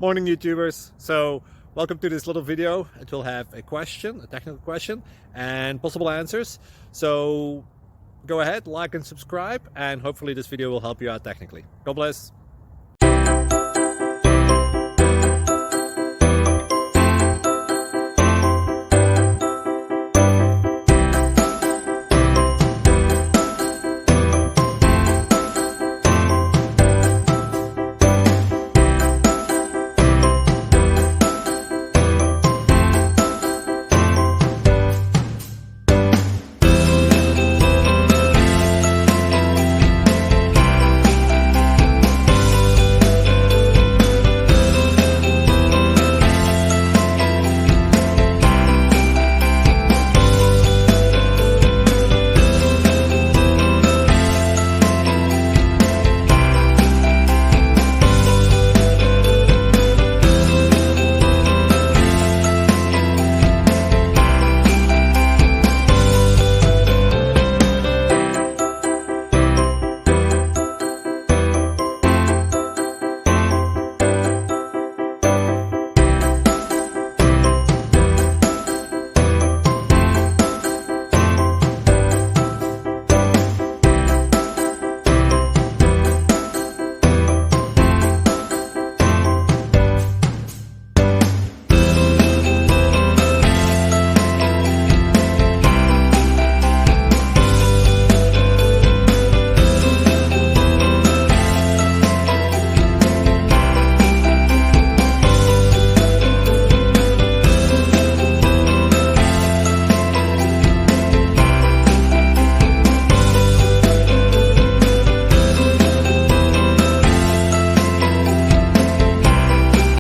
Morning YouTubers. So welcome to this little video. It will have a question, a technical question, and possible answers. So go ahead, like and subscribe, and hopefully this video will help you out technically. God bless.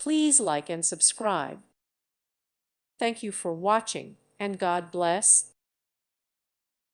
Please like and subscribe. Thank you for watching, and God bless.